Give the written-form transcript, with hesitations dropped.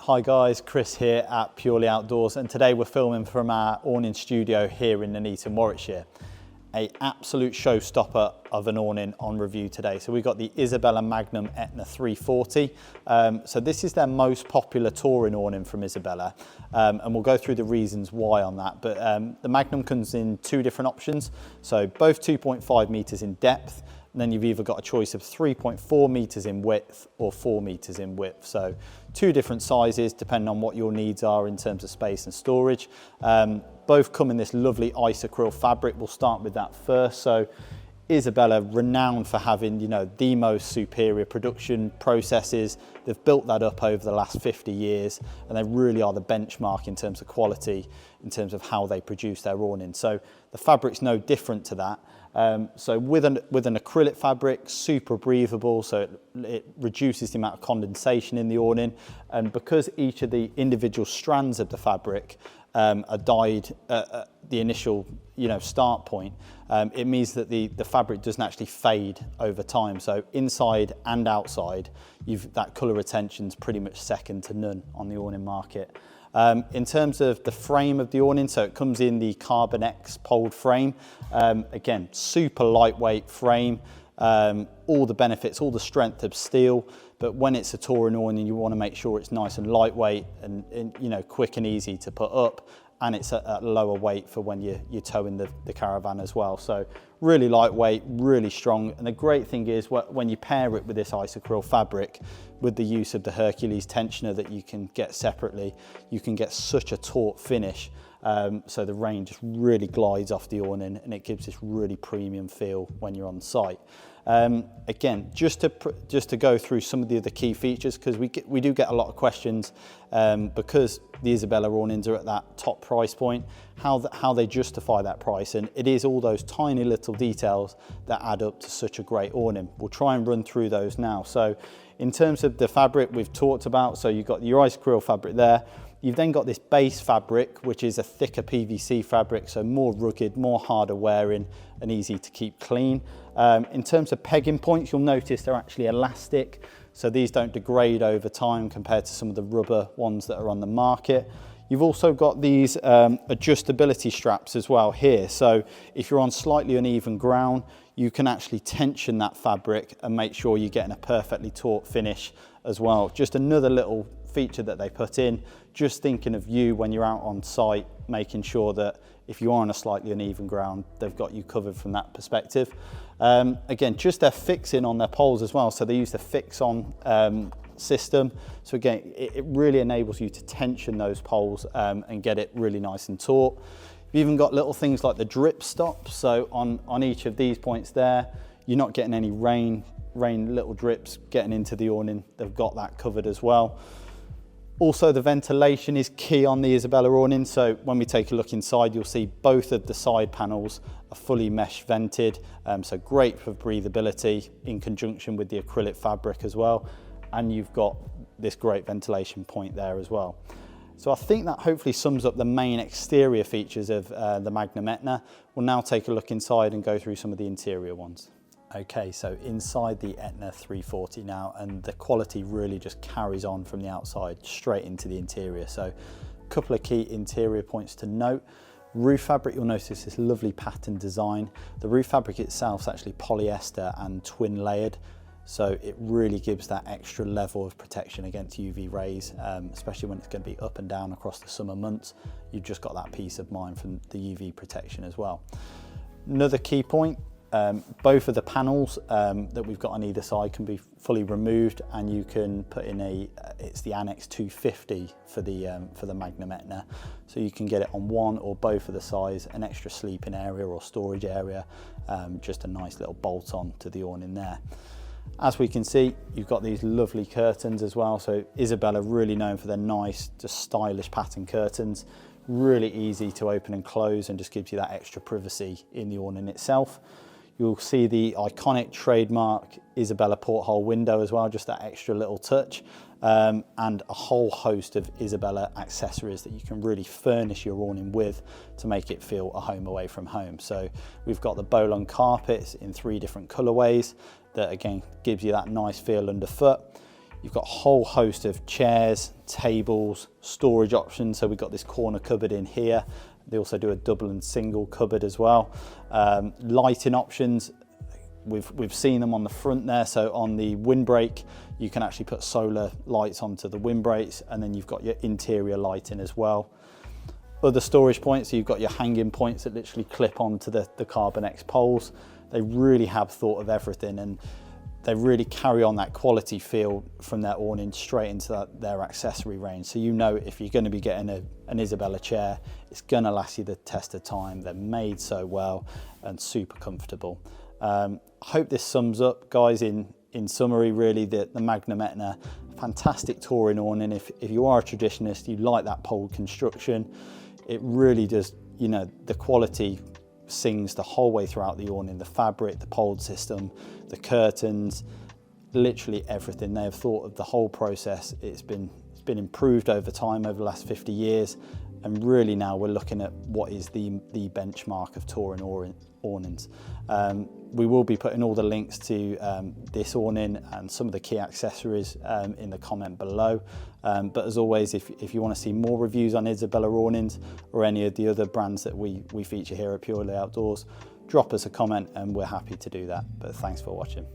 Hi guys, Chris here at Purely Outdoors, and today we're filming from our awning studio here in Nuneaton, Warwickshire. An absolute showstopper of an awning on review today. So we've got the Isabella Magnum Etna 340. So this is their most popular touring awning from Isabella, and we'll go through the reasons why on that. But the Magnum comes in two different options. So both 2.5 meters in depth, and then you've either got a choice of 3.4 meters in width or 4 meters in width. So two different sizes depending on what your needs are in terms of space and storage. Both come in this lovely Isacryl fabric. We'll start with that first. So Isabella, renowned for having, the most superior production processes. They've built that up over the last 50 years, and they really are the benchmark in terms of quality, in terms of how they produce their awning. So the fabric's no different to that. So with an acrylic fabric, super breathable, so it reduces the amount of condensation in the awning. And because each of the individual strands of the fabric are dyed at the initial start point, it means that the fabric doesn't actually fade over time. So inside and outside, that colour retention's pretty much second to none on the awning market. In terms of the frame of the awning, so it comes in the CarbonX poled frame. Again, super lightweight frame, all the benefits, all the strength of steel, but when it's a touring awning, you want to make sure it's nice and lightweight and quick and easy to put up, and it's at lower weight for when you're towing the caravan as well. So really lightweight, really strong. And the great thing is when you pair it with this Isacryl fabric, with the use of the Hercules tensioner that you can get separately, you can get such a taut finish. So the rain just really glides off the awning, and it gives this really premium feel when you're on site. Again, just to go through some of the other key features, because we do get a lot of questions, because the Isabella awnings are at that top price point, how they justify that price. And it is all those tiny little details that add up to such a great awning. We'll try and run through those now. So in terms of the fabric we've talked about, so you've got your Isacryl fabric there. You've then got this base fabric, which is a thicker PVC fabric, so more rugged, more harder wearing, and easy to keep clean. In terms of pegging points, you'll notice they're actually elastic, so these don't degrade over time compared to some of the rubber ones that are on the market. You've also got these adjustability straps as well here, so if you're on slightly uneven ground, you can actually tension that fabric and make sure you're getting a perfectly taut finish as well. Just another little feature that they put in, just thinking of you when you're out on site, making sure that if you are on a slightly uneven ground, they've got you covered from that perspective. Again, just their fixing on their poles as well. So they use the fix-on system. So again, it really enables you to tension those poles and get it really nice and taut. You've even got little things like the drip stops. So on each of these points there, you're not getting any rain little drips getting into the awning. They've got that covered as well. Also, the ventilation is key on the Isabella awning. So when we take a look inside, you'll see both of the side panels are fully mesh vented. So great for breathability in conjunction with the acrylic fabric as well. And you've got this great ventilation point there as well. So I think that hopefully sums up the main exterior features of the Magnum Etna. We'll now take a look inside and go through some of the interior ones. Okay, so inside the Etna 340 now, and the quality really just carries on from the outside straight into the interior. So a couple of key interior points to note. Roof fabric, you'll notice this lovely pattern design. The roof fabric itself is actually polyester and twin layered, so it really gives that extra level of protection against UV rays, especially when it's going to be up and down across the summer months. You've just got that peace of mind from the UV protection as well. Another key point, both of the panels that we've got on either side can be fully removed, and you can put in it's the Annex 250 for the Magnum Etna. So you can get it on one or both of the sides, an extra sleeping area or storage area, just a nice little bolt on to the awning there. As we can see, you've got these lovely curtains as well. So Isabella really known for their nice, just stylish pattern curtains. Really easy to open and close, and just gives you that extra privacy in the awning itself. You'll see the iconic trademark Isabella porthole window as well, just that extra little touch, and a whole host of Isabella accessories that you can really furnish your awning with to make it feel a home away from home. So we've got the Bolon carpets in 3 different colorways that again gives you that nice feel underfoot. You've got a whole host of chairs, tables, storage options. So we've got this corner cupboard in here. They also do a double and single cupboard as well. Lighting options, we've seen them on the front there. So on the windbreak, you can actually put solar lights onto the windbreaks, and then you've got your interior lighting as well. Other storage points, so you've got your hanging points that literally clip onto the CarbonX poles. They really have thought of everything, and they really carry on that quality feel from their awning straight into their accessory range. So you know if you're going to be getting an Isabella chair, it's going to last you the test of time. They're made so well and super comfortable. I hope this sums up, guys, in summary, really, the Magnum Etna, fantastic touring awning. If you are a traditionalist, you like that pole construction, it really does, you know, the quality sings the whole way throughout the awning, the fabric, the pole system, the curtains, literally everything. They have thought of the whole process. It's been improved over time, over the last 50 years. And really now we're looking at what is the benchmark of touring awnings. We will be putting all the links to this awning and some of the key accessories in the comment below. But as always, if you want to see more reviews on Isabella awnings or any of the other brands that we feature here at Purely Outdoors, drop us a comment and we're happy to do that. But thanks for watching.